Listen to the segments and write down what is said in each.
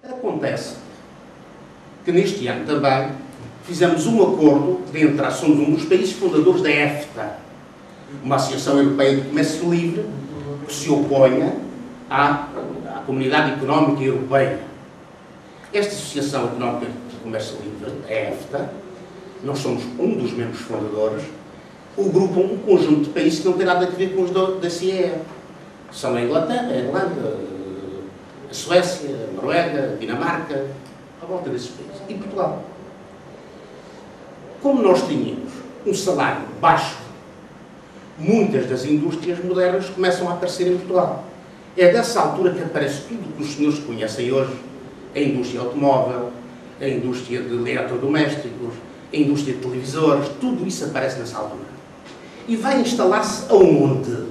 Acontece que neste ano também fizemos um acordo de entrar, somos um dos países fundadores da EFTA, uma Associação Europeia de Comércio Livre que se oponha à Comunidade Económica Europeia. Esta Associação Económica de Comércio Livre, a EFTA, nós somos um dos membros fundadores, agrupa um conjunto de países que não tem nada a ver com os da CEE. São a Inglaterra, a Irlanda, a Suécia, a Noruega, a Dinamarca, à volta desses países. E Portugal. Como nós tínhamos um salário baixo, muitas das indústrias modernas começam a aparecer em Portugal. É dessa altura que aparece tudo que os senhores conhecem hoje, a indústria automóvel, a indústria de eletrodomésticos, a indústria de televisores, tudo isso aparece nessa altura. E vai instalar-se aonde?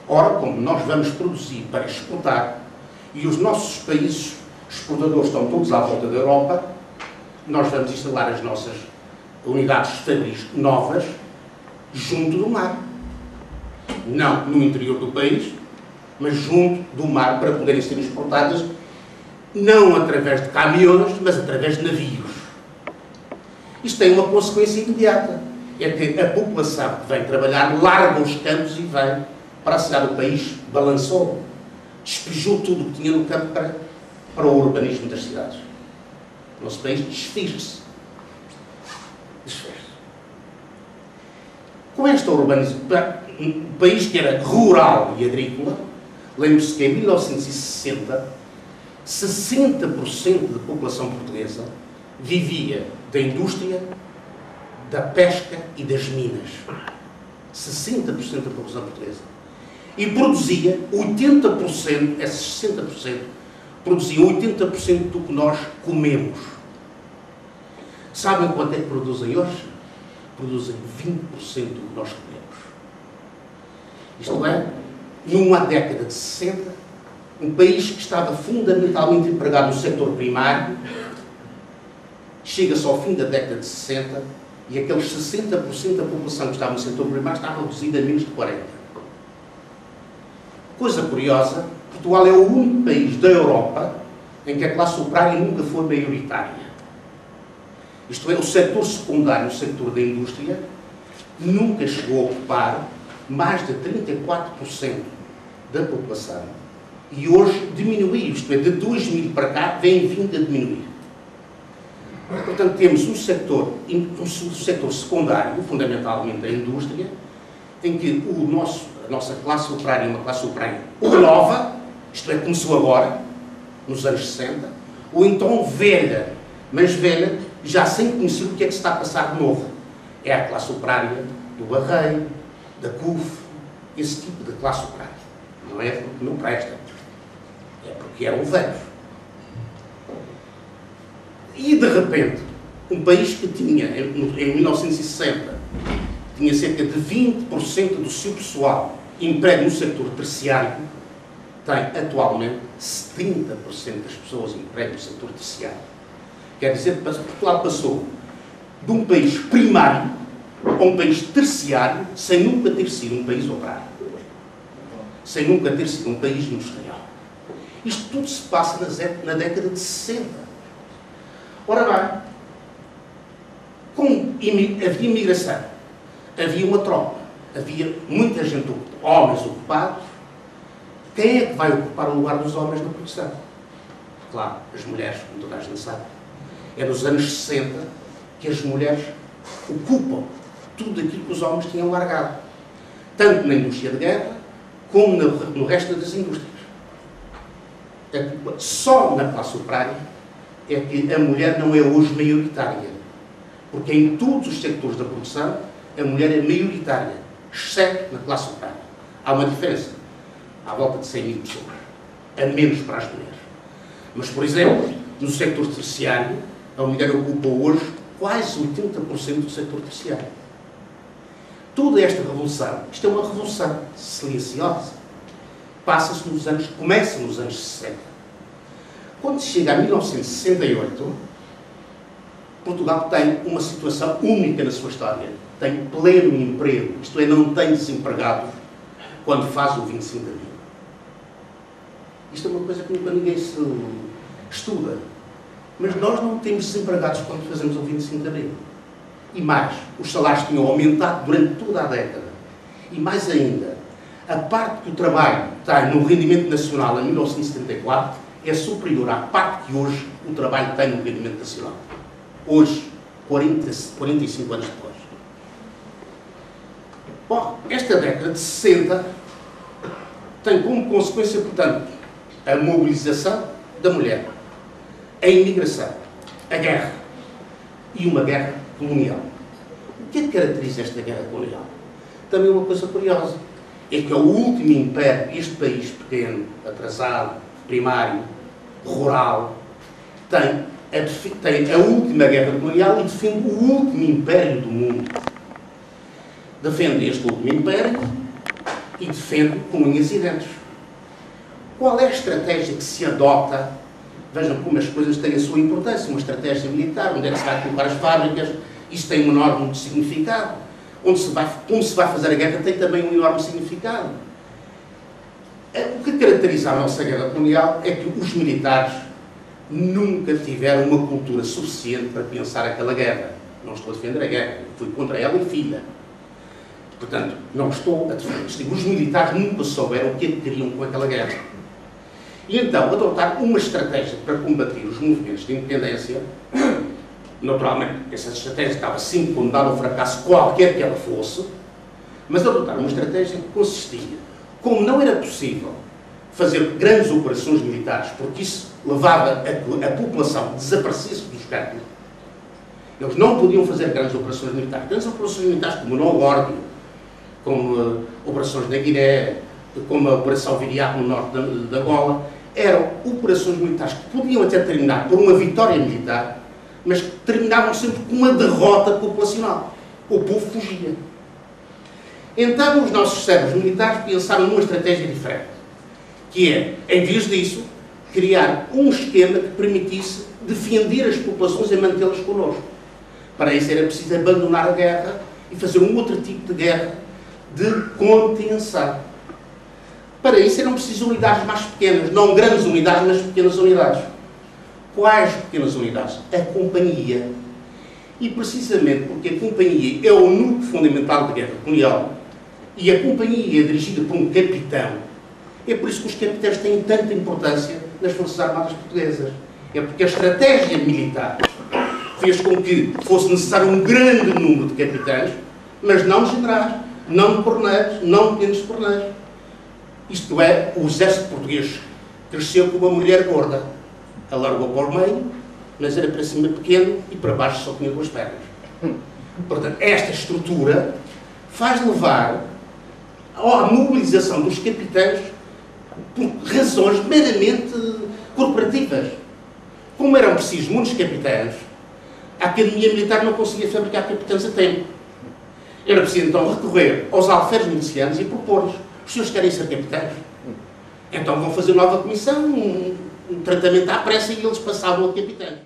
Ora, como nós vamos produzir para exportar, e os nossos países exportadores estão todos à volta da Europa, nós vamos instalar as nossas unidades fabris novas junto do mar. Não no interior do país, mas junto do mar, para poderem ser exportadas, não através de caminhões, mas através de navios. Isto tem uma consequência imediata. É que a população que vem trabalhar larga os campos e vem para a cidade. O país balançou, despejou tudo o que tinha no campo para o urbanismo das cidades. O nosso país desfez-se. Com esta urbanização, um país que era rural e agrícola, lembre-se que em 1960, 60% da população portuguesa vivia da indústria, da pesca e das minas. 60% da população portuguesa. E produzia 80%, esses 60%, produzia 80% do que nós comemos. Sabem quanto é que produzem hoje? Produzem 20% do que nós comemos. Isto é, numa década de 60, um país que estava fundamentalmente empregado no setor primário, chega-se ao fim da década de 60 e aqueles 60% da população que estava no setor primário está reduzida a menos de 40%. Coisa curiosa, Portugal é o único país da Europa em que a classe operária nunca foi maioritária. Isto é, o setor secundário, o setor da indústria, nunca chegou a ocupar mais de 34% da população. E hoje diminuiu, isto é, de 2000 para cá, vem vindo a diminuir. Portanto, temos um setor secundário, fundamentalmente a indústria, em que a nossa classe operária é uma classe operária ou nova, isto é, começou agora, nos anos 60, ou então velha, mas velha, já sem conhecer o que é que se está a passar de novo. É a classe operária do Barreiro, da CUF, esse tipo de classe operária. Não é porque não presta, é porque eram velhos. E, de repente, um país que tinha, em 1960, tinha cerca de 20% do seu pessoal emprego no setor terciário, tem, atualmente, 70% das pessoas emprego no setor terciário. Quer dizer que Portugal passou de um país primário a um país terciário sem nunca ter sido um país operário. Sem nunca ter sido um país industrial. Isto tudo se passa na década de 60. Ora bem, havia imigração, havia uma tropa, havia muita gente, homens ocupados. Quem é que vai ocupar o lugar dos homens na produção? Claro, as mulheres, como toda a gente sabe. É nos anos 60 que as mulheres ocupam tudo aquilo que os homens tinham largado. Tanto na indústria de guerra, como no resto das indústrias. Só na classe operária é que a mulher não é hoje maioritária. Porque em todos os sectores da produção, a mulher é maioritária, exceto na classe operária. Há uma diferença. À volta de 100 mil pessoas. A menos para as mulheres. Mas, por exemplo, no sector terciário, a mulher ocupa hoje quase 80% do setor terciário. Toda esta revolução, isto é uma revolução silenciosa, começa nos anos 60. Quando se chega a 1968, Portugal tem uma situação única na sua história. Tem pleno emprego, isto é, não tem desempregados quando faz o 25 de abril. Isto é uma coisa que nunca ninguém se estuda. Mas nós não temos desempregados quando fazemos o 25 de Abril. E mais, os salários tinham aumentado durante toda a década. E mais ainda, a parte que o trabalho tem no rendimento nacional em 1974 é superior à parte que hoje o trabalho tem no rendimento nacional. Hoje, 45 anos depois. Bom, esta década de 60 tem como consequência, portanto, a mobilização da mulher, a imigração, a guerra e uma guerra colonial. O que é que caracteriza esta guerra colonial? Também uma coisa curiosa, é que é o último império, este país pequeno, atrasado, primário, rural, tem a última guerra colonial e defende o último império do mundo. Defende este último império e defende com unhas e dentes. Qual é a estratégia que se adota? Vejam como as coisas têm a sua importância. Uma estratégia militar, onde é que se vai colocar as fábricas, isso tem um enorme significado. Como se vai fazer a guerra tem também um enorme significado. O que caracteriza a nossa guerra colonial é que os militares nunca tiveram uma cultura suficiente para pensar aquela guerra. Não estou a defender a guerra, fui contra ela e filha. Portanto, não estou a defender. Os militares nunca souberam o que é que queriam com aquela guerra. E então, adotar uma estratégia para combater os movimentos de independência, naturalmente, essa estratégia estava sempre condenada ao fracasso, qualquer que ela fosse, mas adotar uma estratégia que consistia, como não era possível fazer grandes operações militares, porque isso levava a população a desaparecesse dos campos, eles não podiam fazer grandes operações militares. Grandes operações militares como o Nogórdio, como operações na Guiné, como a Operação Viriato no norte da Angola, eram operações militares que podiam até terminar por uma vitória militar, mas que terminavam sempre com uma derrota populacional. O povo fugia. Então os nossos cérebros militares pensaram numa estratégia diferente, que é, em vez disso, criar um esquema que permitisse defender as populações e mantê-las connosco. Para isso era preciso abandonar a guerra e fazer um outro tipo de guerra de contenção. Para isso eram precisas unidades mais pequenas, não grandes unidades, mas pequenas unidades. Quais pequenas unidades? A companhia. E precisamente porque a companhia é o núcleo fundamental da guerra colonial e a companhia é dirigida por um capitão, é por isso que os capitães têm tanta importância nas Forças Armadas Portuguesas. É porque a estratégia militar fez com que fosse necessário um grande número de capitães, mas não de generais, não de coroneiros, não de pequenos coroneiros. Isto é, o exército português cresceu com uma mulher gorda. Alargou para o meio, mas era para cima pequeno e para baixo só tinha duas pernas. Portanto, esta estrutura faz levar à mobilização dos capitães por razões meramente corporativas. Como eram precisos muitos capitães, a Academia Militar não conseguia fabricar capitães a tempo. Era preciso então recorrer aos alferes milicianos e propor-lhes: os senhores querem ser capitães? Então vão fazer nova comissão, um tratamento à pressa, e eles passavam a capitães.